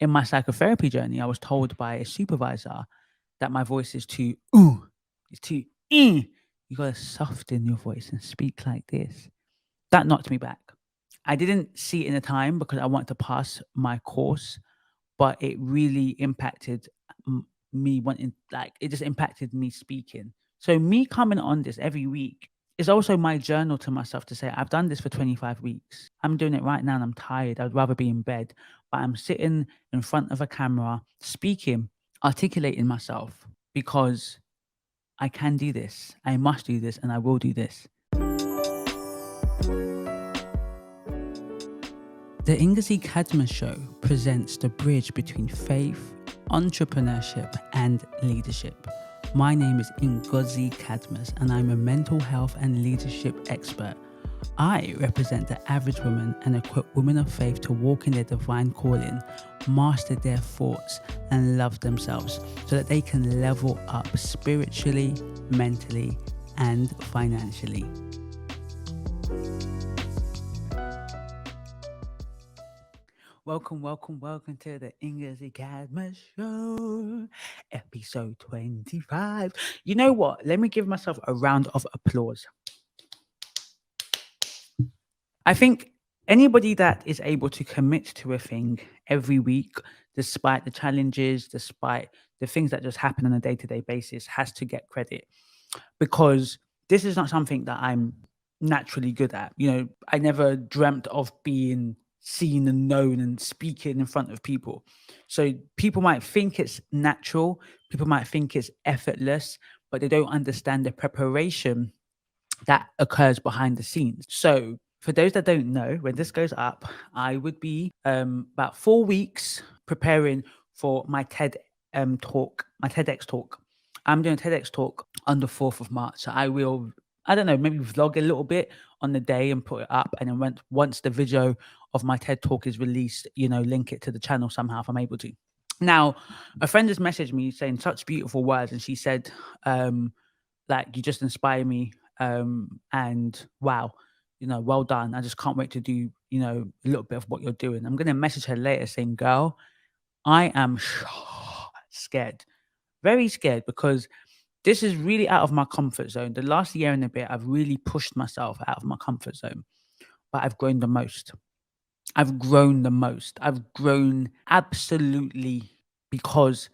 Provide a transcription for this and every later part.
in my psychotherapy journey, I was told by a supervisor that my voice is too, it's too, you got to soften your voice and speak like this. That knocked me back. I didn't see it in the time because I wanted to pass my course, but it really impacted me wanting, like, it just impacted me speaking. So me coming on this every week is also my journal to myself to say, I've done this for 25 weeks. I'm doing it right now and I'm tired. I'd rather be in bed, but I'm sitting in front of a camera, speaking, articulating myself because I can do this. I must do this and I will do this. The Ngozi Cadmus Show presents the bridge between faith, entrepreneurship, and leadership. My name is Ngozi Cadmus, and I'm a mental health and leadership expert. I represent the average woman and equip women of faith to walk in their divine calling, master their thoughts, and love themselves so that they can level up spiritually, mentally, and financially. Welcome to the Ngozi Cadmus Show, episode 25. You know what? Let me give myself a round of applause. I think anybody that is able to commit to a thing every week, despite the challenges, despite the things that just happen on a day-to-day basis, has to get credit, because this is not something that I'm naturally good at. You know, I never dreamt of being seen and known and speaking in front of people. So people might think it's natural, people might think it's effortless, but they don't understand the preparation that occurs behind the scenes. So for those that don't know, when this goes up, I would be about 4 weeks preparing for my TEDx talk. I'm doing a TEDx talk on the 4th of March. So I will, I don't know, maybe vlog a little bit on the day and put it up. And then once the video of my TED talk is released, you know, link it to the channel somehow if I'm able to. Now, a friend has messaged me saying such beautiful words. And she said, like, you just inspire me. And wow, you know, well done. I just can't wait to do, you know, a little bit of what you're doing. I'm going to message her later saying, girl, I am scared, very scared, because this is really out of my comfort zone. The last year and a bit, I've really pushed myself out of my comfort zone, but I've grown the most. I've grown absolutely, because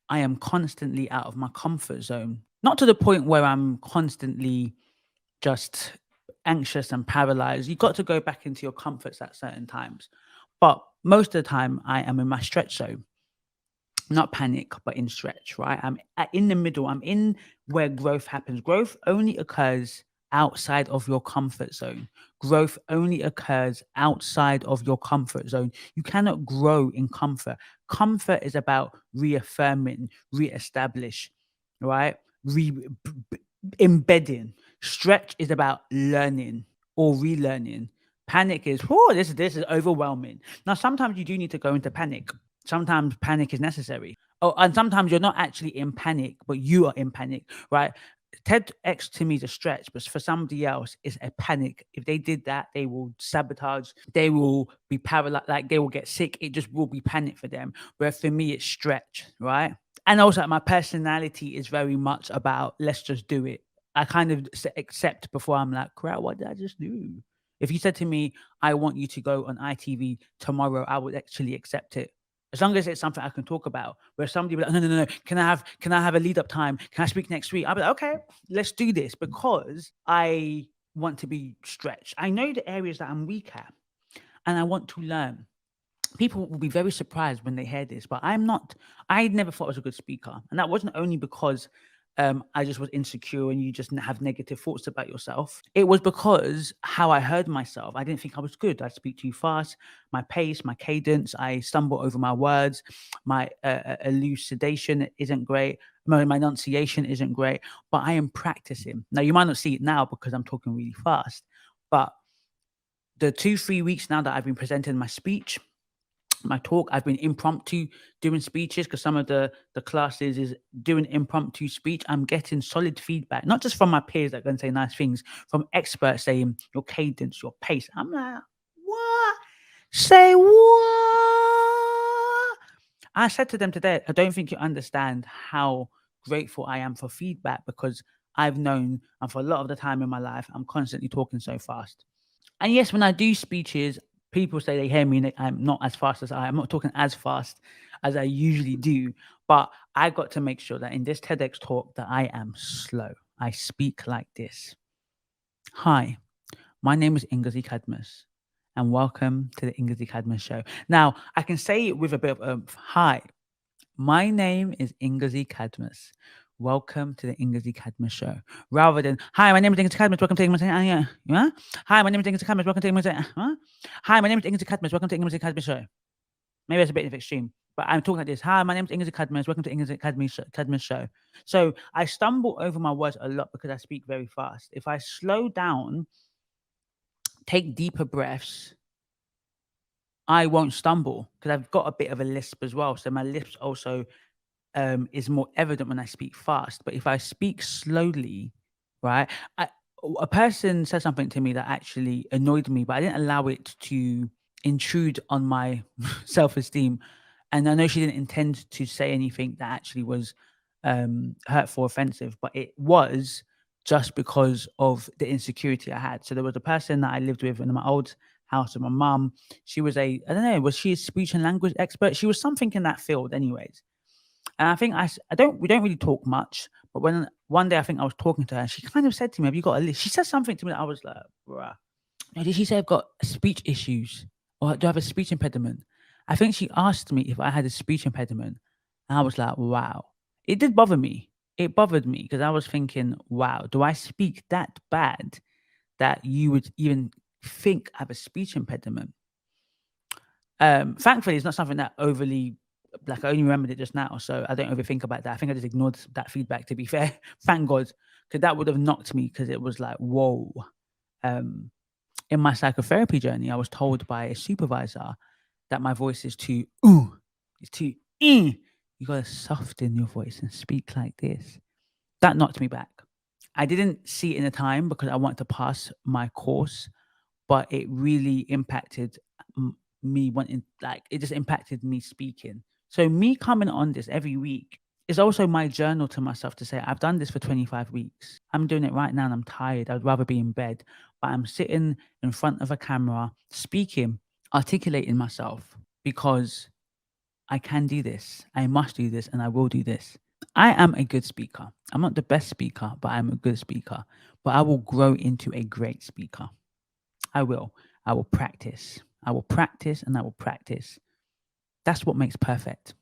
I am constantly out of my comfort zone. Not to the point where I'm constantly just anxious and paralyzed. You've got to go back into your comforts at certain times. But most of the time, I am in my stretch zone. Not panic, but in stretch, right? I'm in the middle. I'm in where growth happens. Growth only occurs outside of your comfort zone. Growth only occurs outside of your comfort zone. You cannot grow in comfort. Comfort is about reaffirming, reestablish, right? Embedding. Stretch is about learning or relearning. Panic is, oh, this is overwhelming. Now, sometimes you do need to go into panic. Sometimes panic is necessary. Oh, and sometimes you're not actually in panic, but you are in panic, right? TEDx to me is a stretch, but for somebody else, it's a panic. If they did that, they will sabotage, they will be paralyzed, like they will get sick. It just will be panic for them. Where for me, it's stretch, right? And also, my personality is very much about let's just do it. I kind of accept before I'm like, crap, what did I just do? If you said to me, I want you to go on ITV tomorrow, I would actually accept it. As long as it's something I can talk about, where somebody will be like, no. Can I have a lead up time? Can I speak next week? I'll be like, okay, let's do this, because I want to be stretched. I know the areas that I'm weak at and I want to learn. People will be very surprised when they hear this, but I never thought I was a good speaker. And that wasn't only because I just was insecure and you just have negative thoughts about yourself. It was because how I heard myself. I didn't think I was good. I speak too fast, my pace, my cadence. I stumble over my words. My elucidation isn't great. My enunciation isn't great, but I am practicing. Now, you might not see it now because I'm talking really fast, but the 2-3 weeks now that I've been presenting my speech, my talk, I've been impromptu doing speeches, because some of the classes is doing impromptu speech. I'm getting solid feedback, not just from my peers that are going to say nice things, from experts saying your cadence, your pace. I'm like, what? Say what? I said to them today, I don't think you understand how grateful I am for feedback, because I've known, and for a lot of the time in my life, I'm constantly talking so fast. And yes, when I do speeches, people say they hear me and I'm not as fast as I'm not talking as fast as I usually do. But I got to make sure that in this TEDx talk that I am slow. I speak like this. Hi, my name is Ngozi Cadmus, and welcome to the Ngozi Cadmus Show. Now, I can say it with a bit of hi, my name is Ngozi Cadmus. Welcome to the Ngozi Cadmus Show. Rather than, hi, my name is Ngozi Cadmus. Welcome to Ngozi Cadmus. Hi, my name is Ngozi Cadmus. Welcome to Ngozi. Hi, my name is Ngozi Cadmus. Welcome to Ngozi Cadmus Show. Maybe it's a bit of extreme, but I'm talking like this. Hi, my name is Ngozi Cadmus. Welcome to Ngozi Cadmus Show. So I stumble over my words a lot because I speak very fast. If I slow down, take deeper breaths, I won't stumble because I've got a bit of a lisp as well. So my lips also is more evident when I speak fast. But if I speak slowly, right, a person said something to me that actually annoyed me, but I didn't allow it to intrude on my self-esteem. And I know she didn't intend to say anything that actually was hurtful, offensive, but it was just because of the insecurity I had. So there was a person that I lived with in my old house with my mum. She was I don't know, was she a speech and language expert? She was something in that field, anyways. And I think we don't really talk much, but when one day I think I was talking to her, she kind of said to me, "Have you got a list?" She said something to me that I was like, "Bruh." Now, did she say I've got speech issues or do I have a speech impediment? I think she asked me if I had a speech impediment, and I was like, "Wow." It did bother me. It bothered me because I was thinking, "Wow, do I speak that bad that you would even think I have a speech impediment?" Thankfully, it's not something that overly, like, I only remembered it just now, so I don't overthink about that. I think I just ignored that feedback, to be fair. Thank God, because that would have knocked me, because it was like, whoa. In my psychotherapy journey, I was told by a supervisor that my voice is too, it's too, you gotta soften your voice and speak like this. That knocked me back. I didn't see it in the time because I wanted to pass my course, but it really impacted me wanting, like, it just impacted me speaking. So me coming on this every week is also my journal to myself to say, I've done this for 25 weeks. I'm doing it right now and I'm tired. I'd rather be in bed, but I'm sitting in front of a camera, speaking, articulating myself, because I can do this. I must do this and I will do this. I am a good speaker. I'm not the best speaker, but I'm a good speaker. But I will grow into a great speaker. I will. I will practice. I will practice and I will practice. That's what makes perfect.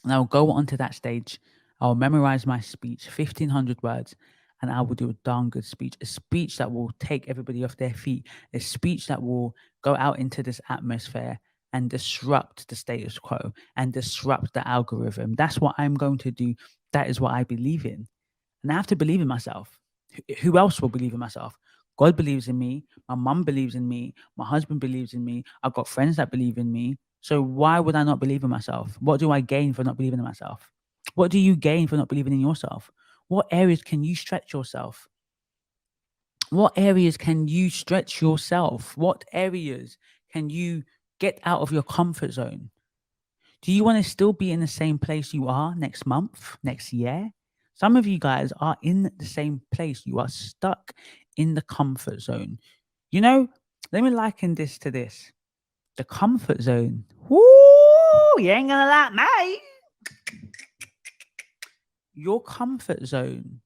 And I will go onto that stage. I will memorize my speech, 1,500 words, and I will do a darn good speech. A speech that will take everybody off their feet. A speech that will go out into this atmosphere and disrupt the status quo and disrupt the algorithm. That's what I'm going to do. That is what I believe in. And I have to believe in myself. Who else will believe in myself? God believes in me. My mum believes in me. My husband believes in me. I've got friends that believe in me. So why would I not believe in myself? What do I gain for not believing in myself? What do you gain for not believing in yourself? What areas can you stretch yourself? What areas can you stretch yourself? What areas can you get out of your comfort zone? Do you want to still be in the same place you are next month, next year? Some of you guys are in the same place. You are stuck in the comfort zone. You know, let me liken this to this. The comfort zone. Woo! You ain't gonna like me. Your comfort zone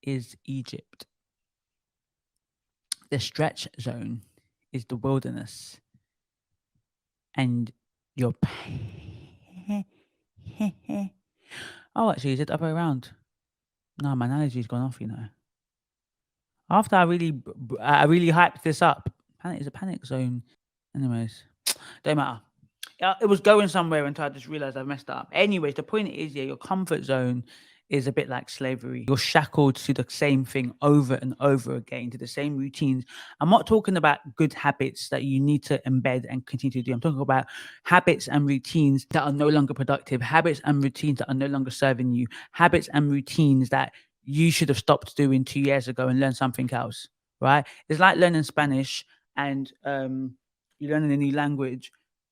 is Egypt. The stretch zone is the wilderness. And your oh, actually, is it the other way around? No, my analogy's gone off, you know. After I really hyped this up, panic is a panic zone. Anyways, don't matter. It was going somewhere until I just realized I've messed up. Anyways, the point is, yeah, your comfort zone is a bit like slavery. You're shackled to the same thing over and over again, to the same routines. I'm not talking about good habits that you need to embed and continue to do. I'm talking about habits and routines that are no longer productive, habits and routines that are no longer serving you, habits and routines that you should have stopped doing 2 years ago and learn something else, right? It's like learning Spanish and you're learning a new language.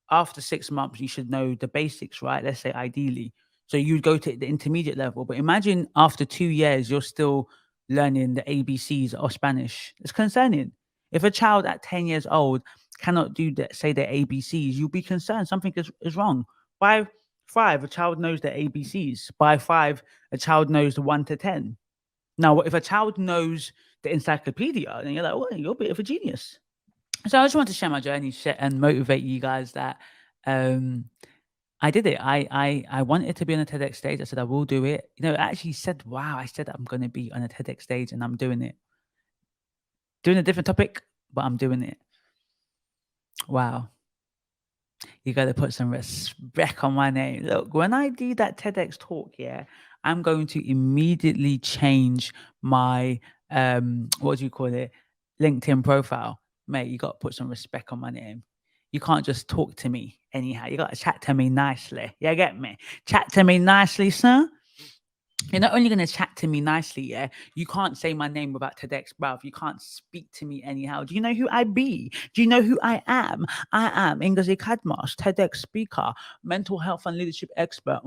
after 6 months, you should know the basics, right? Let's say ideally. So you'd go to the intermediate level. But imagine after 2 years, you're still learning the ABCs of Spanish. It's concerning. If a child at 10 years old cannot do that, say their ABCs, you'll be concerned something is wrong. By 5, a child knows their ABCs. By 5, a child knows the 1 to 10. Now, if a child knows the encyclopedia, then you're like, well, you're a bit of a genius. So I just want to share my journey and motivate you guys that I did it. I wanted to be on a TEDx stage. I said I will do it. I actually said, wow, I said I'm going to be on a TEDx stage and I'm doing it. Doing a different topic, but I'm doing it. Wow. You got to put some respect on my name. Look, when I do that TEDx talk, I'm going to immediately change my what do you call it, LinkedIn profile. Mate, you got to put some respect on my name. You can't just talk to me anyhow. You got to chat to me nicely. You get me? Chat to me nicely, sir. You're not only going to chat to me nicely, you can't say my name without TEDx, bruv. You can't speak to me anyhow. Do you know who I be? Do you know who I am? I am Ngozi Cadmus, TEDx speaker, mental health and leadership expert.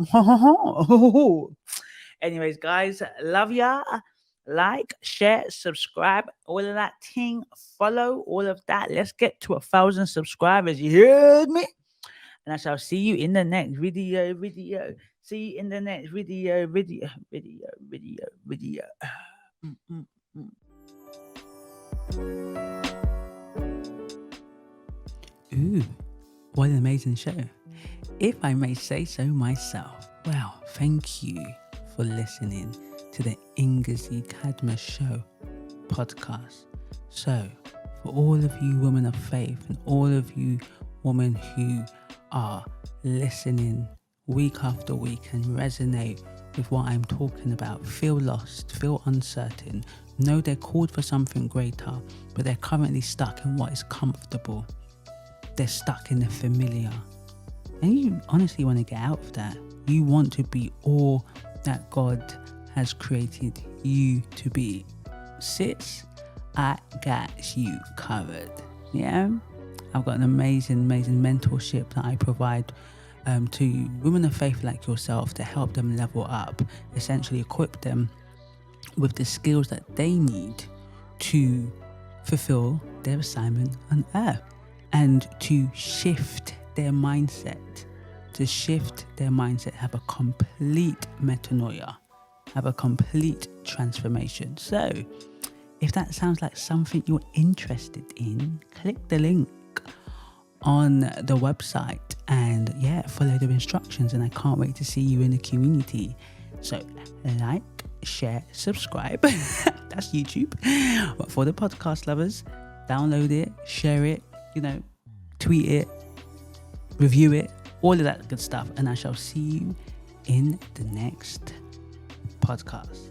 Anyways, guys, love ya. Like, share, subscribe, all of that thing. Follow, all of that. Let's get to 1,000 subscribers. You heard me? And I shall see you in the next video. See you in the next video. Ooh, what an amazing show. If I may say so myself. Well, thank you for listening to the Ngozi Cadmus Show podcast. So, for all of you women of faith and all of you women who are listening week after week and resonate with what I'm talking about, feel lost, feel uncertain, know they're called for something greater, but they're currently stuck in what is comfortable. They're stuck in the familiar. And you honestly want to get out of that. You want to be all that God has created you to be. Sis, I got you covered. Yeah? I've got an amazing mentorship that I provide to women of faith like yourself to help them level up, essentially equip them with the skills that they need to fulfill their assignment on earth and to shift their mindset, have a complete metanoia, have a complete transformation. So if that sounds like something you're interested in, click the link on the website and follow the instructions, and I can't wait to see you in the community. So like, share, subscribe. That's YouTube. But for the podcast lovers, download it, share it, tweet it, review it, all of that good stuff, and I shall see you in the next podcast.